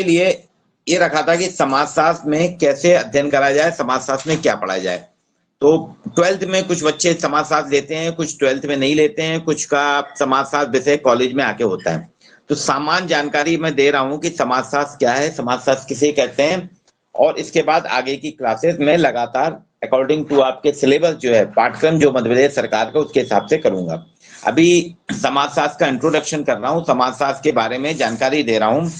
लिए ये रखा था कि समाजशास्त्र में कैसे अध्ययन करा जाए, समाजशास्त्र में क्या पढ़ाया जाए। तो 12th में कुछ बच्चे समाजशास्त्र लेते हैं, कुछ 12th में नहीं लेते हैं, कुछ का समाजशास्त्र विषय कॉलेज में आके होता है। तो सामान्य जानकारी मैं दे रहा हूं कि समाजशास्त्र क्या है, समाजशास्त्र किसे कहते हैं, और इसके बाद आगे की क्लासेस में लगातार अकॉर्डिंग टू आपके सिलेबस जो है, पाठ्यक्रम जो मध्य प्रदेश सरकार का, उसके हिसाब से करूंगा। अभी समाजशास्त्र का इंट्रोडक्शन कर रहा हूँ, समाजशास्त्र के बारे में जानकारी दे रहा हूँ।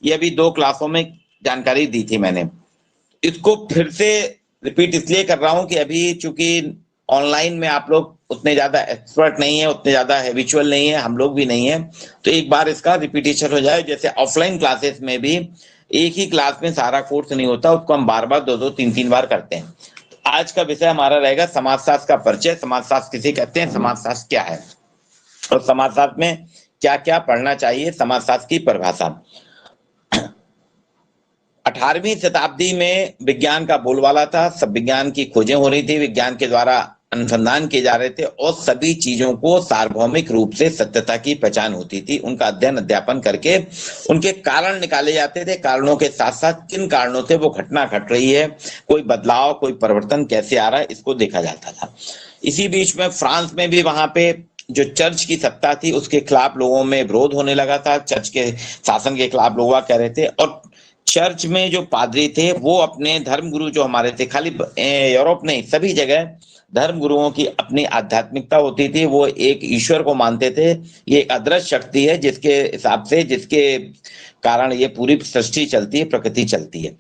ये अभी 2 क्लासों में जानकारी दी थी मैंने, इसको फिर से रिपीट इसलिए कर रहा हूं कि अभी चूंकि ऑनलाइन में आप लोग उतने ज्यादा एक्सपर्ट नहीं है, उतने ज्यादा हैबिचुअल नहीं है, हम लोग भी नहीं है, तो एक बार इसका रिपीटेशन हो जाए। जैसे ऑफलाइन क्लासेस में भी एक ही क्लास में सारा कोर्स नहीं होता, उसको हम बार बार 2-2 3-3 बार करते हैं। तो आज का विषय हमारा रहेगा समाजशास्त्र का परिचय, समाजशास्त्र किसे कहते हैं, समाजशास्त्र क्या है, और समाजशास्त्र में क्या क्या पढ़ना चाहिए, समाजशास्त्र की परिभाषा। 18वीं शताब्दी में विज्ञान का बोलबाला था, सब विज्ञान की खोजें हो रही थी, विज्ञान के द्वारा अनुसंधान किए जा रहे थे, और सभी चीजों को सार्वभौमिक रूप से सत्यता की पहचान होती थी। उनका अध्ययन अध्यापन करके उनके कारण निकाले जाते थे, कारणों के साथ साथ किन कारणों से वो घटना घट रही है, कोई बदलाव, कोई परिवर्तन कैसे आ रहा है, इसको देखा जाता था। इसी बीच में फ्रांस में भी वहां पे जो चर्च की सत्ता थी उसके खिलाफ लोगों में विरोध होने लगा था, चर्च के शासन के खिलाफ लोग कह रहे थे, और चर्च में जो पादरी थे वो अपने धर्मगुरु जो हमारे थे, खाली यूरोप नहीं, सभी जगह धर्मगुरुओं की अपनी आध्यात्मिकता होती थी, वो एक ईश्वर को मानते थे, ये एक अदृश्य शक्ति है जिसके हिसाब से, जिसके कारण ये पूरी सृष्टि चलती है, प्रकृति चलती है।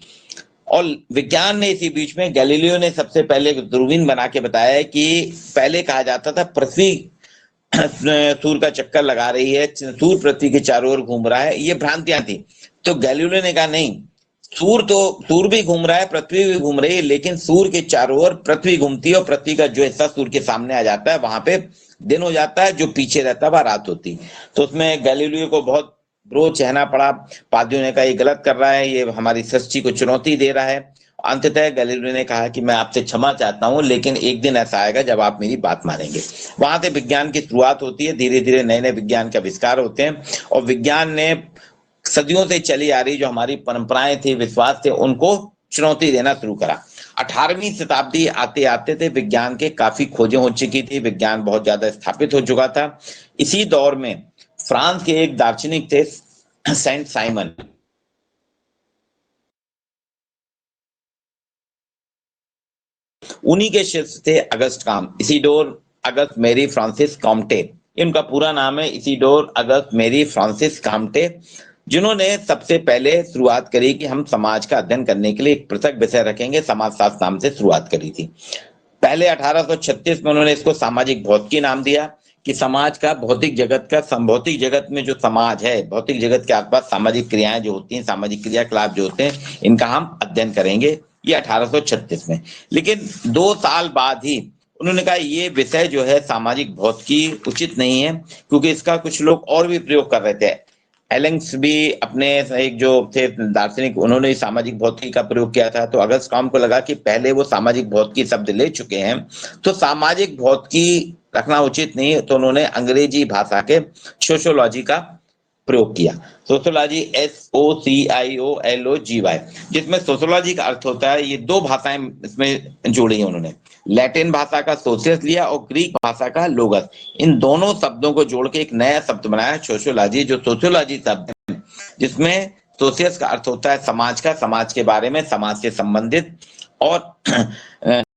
और विज्ञान ने इसी बीच में, गैलीलियो ने सबसे पहले दूरबीन बना के बताया कि पहले कहा जाता था पृथ्वी सूर्य का चक्कर लगा रही है, सूर्य पृथ्वी के चारों ओर घूम रहा है, ये भ्रांतियां थी। तो गैलीलियो ने कहा नहीं, सूर्य भी घूम रहा है, पृथ्वी भी घूम रही है, लेकिन सूर्य के चारों ओर पृथ्वी घूमती है, और पृथ्वी का जो हिस्सा सूर्य के सामने आ जाता है वहां पे दिन हो जाता है, जो पीछे रहता है वह रात होती। तो उसमें गैलीलियो को बहुत विरोध सहना पड़ा, पादरियों ने कहा ये गलत कर रहा है, ये हमारी सृष्टि को चुनौती दे रहा है। अंततः गैलीलियो ने कहा कि मैं आपसे क्षमा चाहता हूं, लेकिन एक दिन ऐसा आएगा जब आप मेरी बात मानेंगे। वहां से विज्ञान की शुरुआत होती है, धीरे धीरे नए नए विज्ञान के आविष्कार होते हैं, और विज्ञान ने सदियों से चली आ रही जो हमारी परंपराएं थी, विश्वास थे, उनको चुनौती देना शुरू करा। 18वीं शताब्दी आते आते थे विज्ञान के काफी खोजें हो चुकी थी, विज्ञान बहुत ज्यादा स्थापित हो चुका था। इसी दौर में फ्रांस के एक दार्शनिक थे सेंट साइमन, उन्हीं के शिष्य थे अगस्त काम, इसीडोर अगस्त मेरी फ्रांसिस कॉम्टे। इनका पूरा नाम है इसीडोर अगस्त मेरी फ्रांसिस कॉम्टे, जिन्होंने सबसे पहले शुरुआत करी कि हम समाज का अध्ययन करने के लिए एक पृथक विषय रखेंगे, समाजशास्त्र नाम से शुरुआत करी थी। पहले 1836 में उन्होंने इसको सामाजिक भौतिकी नाम दिया, कि समाज का, भौतिक जगत का, भौतिक जगत में जो समाज है, भौतिक जगत के आसपास सामाजिक क्रियाएं जो होती हैं, सामाजिक क्रियाकलाप जो होते हैं, इनका हम अध्ययन करेंगे, ये 1836 में। लेकिन 2 साल बाद ही उन्होंने कहा ये विषय जो है सामाजिक भौतिकी उचित नहीं है, क्योंकि इसका कुछ लोग और भी प्रयोग कर रहे थे। एलेंस भी अपने एक जो थे दार्शनिक, उन्होंने सामाजिक भौतिकी का प्रयोग किया था। तो अगस्त कॉम को लगा कि पहले वो सामाजिक भौतिकी शब्द ले चुके हैं, तो सामाजिक भौतिकी रखना उचित नहीं है, तो उन्होंने अंग्रेजी भाषा के सोशियोलॉजी का प्रयोग किया। सोशियोलॉजी SOCIOLOGY, जिसमें सोशियोलॉजी का अर्थ होता है, ये 2 भाषाएं इसमें जोड़ी हैं उन्होंने, लैटिन भाषा का सोशियस लिया और ग्रीक भाषा का लोगस। इन दोनों शब्दों को जोड़ के एक नया शब्द बनाया सोशियोलॉजी, जो सोशियोलॉजी शब्द है, जिसमें सोशियस का अर्थ होता है समाज का, समाज के बारे में, समाज से संबंधित, और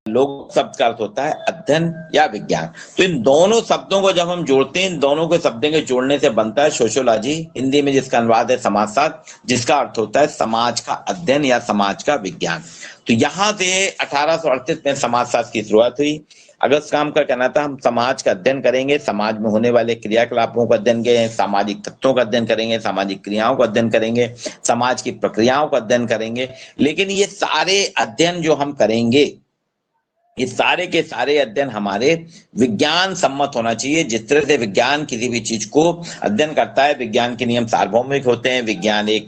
लोग शब्द का अर्थ होता है अध्ययन या विज्ञान। तो इन दोनों शब्दों को जब हम जोड़ते हैं, इन दोनों के शब्दों के जोड़ने से बनता है सोशियोलॉजी, हिंदी में जिसका अनुवाद है समाजशास्त्र, जिसका अर्थ होता है समाज का अध्ययन या समाज का विज्ञान। तो यहाँ से 1838 में समाजशास्त्र की शुरुआत हुई। अगस्त काम का कहना था हम समाज का अध्ययन करेंगे, समाज में होने वाले क्रियाकलापों का अध्ययन करेंगे, सामाजिक तत्वों का अध्ययन करेंगे, सामाजिक क्रियाओं का अध्ययन करेंगे, समाज की प्रक्रियाओं का अध्ययन करेंगे। लेकिन ये सारे अध्ययन जो हम करेंगे, ये सारे के सारे अध्ययन हमारे विज्ञान सम्मत होना चाहिए। जिस तरह से विज्ञान किसी भी चीज को अध्ययन करता है, विज्ञान के नियम सार्वभौमिक होते हैं, विज्ञान एक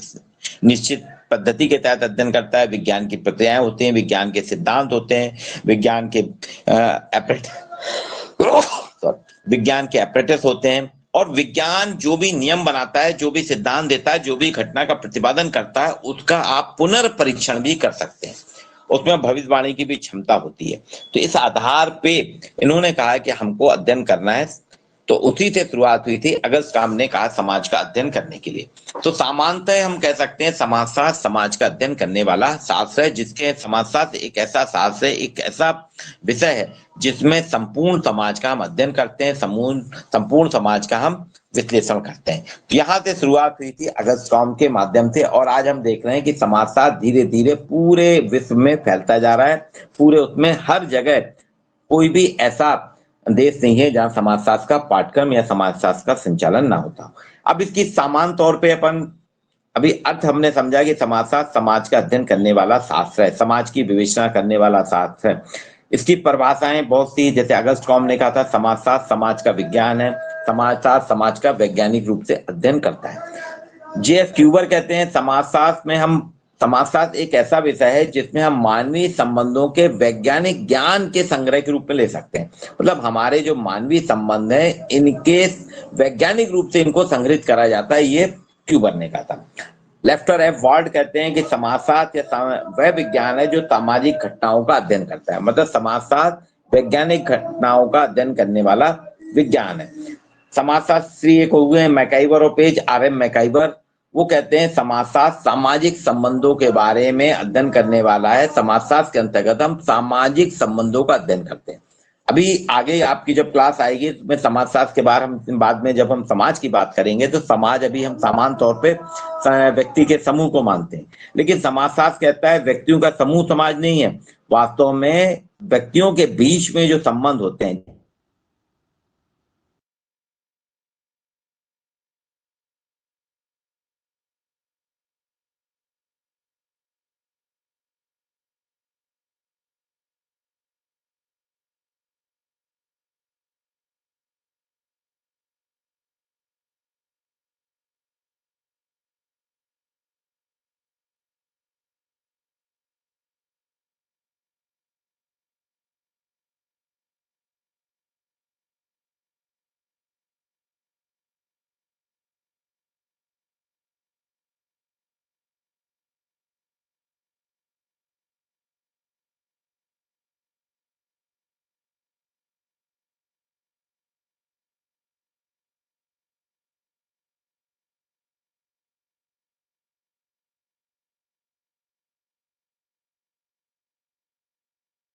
निश्चित पद्धति के तहत अध्ययन करता है, विज्ञान की प्रक्रियाएं होती हैं, विज्ञान के सिद्धांत होते हैं, विज्ञान के विज्ञान के एपरेटस होते हैं, और विज्ञान जो भी नियम बनाता है, जो भी सिद्धांत देता है, जो भी घटना का प्रतिपादन करता है, उसका आप पुनर्परीक्षण भी कर सकते हैं, उसमें भविष्यवाणी की भी क्षमता होती है। तो इस आधार पे इन्होंने कहा कि हमको अध्ययन करना है, तो उसी से शुरुआत हुई थी। अगस्त क्रांति ने कहा समाज का अध्ययन करने के लिए। तो सामान्यतः हम कह सकते हैं समाजशास्त्र समाज का अध्ययन करने वाला शास्त्र है, जिसके समाजशास्त्र एक ऐसा शास्त्र है, एक ऐसा विषय है जिसमें संपूर्ण समाज का हम अध्ययन करते हैं, संपूर्ण समाज का हम विश्लेषण करते हैं। तो यहाँ से शुरुआत हुई थी अगस्त क्रांति के माध्यम से, और आज हम देख रहे हैं कि समाजशास्त्र धीरे धीरे पूरे विश्व में फैलता जा रहा है। पूरे उसमें हर जगह कोई भी ऐसा देश नहीं है जहां समाजशास्त्र का पाठ्यक्रम या समाजशास्त्र का संचालन ना होता। अब इसकी सामान्य तौर पे अपन अभी अर्थ हमने समझा कि समाजशास्त्र समाज का अध्ययन करने वाला शास्त्र है, समाज की विवेचना करने वाला शास्त्र है। इसकी परिभाषाएं बहुत सी, जैसे अगस्त कॉम ने कहा था समाजशास्त्र समाज का विज्ञान है, समाजशास्त्र समाज का वैज्ञानिक रूप से अध्ययन करता है। जे.एफ. क्यूबर कहते हैं समाजशास्त्र एक ऐसा विषय है जिसमें हम मानवीय संबंधों के वैज्ञानिक ज्ञान के संग्रह के रूप में ले सकते हैं। मतलब हमारे जो मानवीय संबंध है, इनके वैज्ञानिक रूप से इनको संग्रहित करा जाता है, ये क्यूबर ने कहा था। लेफ्टर एफ वार्ड कहते हैं कि समाजशास्त्र वह विज्ञान है जो सामाजिक घटनाओं का अध्ययन करता है। मतलब समाजशास्त्र वैज्ञानिक घटनाओं का अध्ययन करने वाला विज्ञान है। समाजशास्त्री एक हुए हैं मैकाइवर और पेज, आर.एम. मैकाइवर, वो कहते हैं समाजशास्त्र सामाजिक संबंधों के बारे में अध्ययन करने वाला है। समाजशास्त्र के अंतर्गत हम सामाजिक संबंधों का अध्ययन करते हैं। अभी आगे आपकी जब क्लास आएगी उसमें समाजशास्त्र के बारे में बाद में जब हम समाज की बात करेंगे, तो समाज अभी हम सामान्य तौर पे व्यक्ति के समूह को मानते हैं, लेकिन समाजशास्त्र कहता है व्यक्तियों का समूह समाज नहीं है। वास्तव में व्यक्तियों के बीच में जो संबंध होते हैं,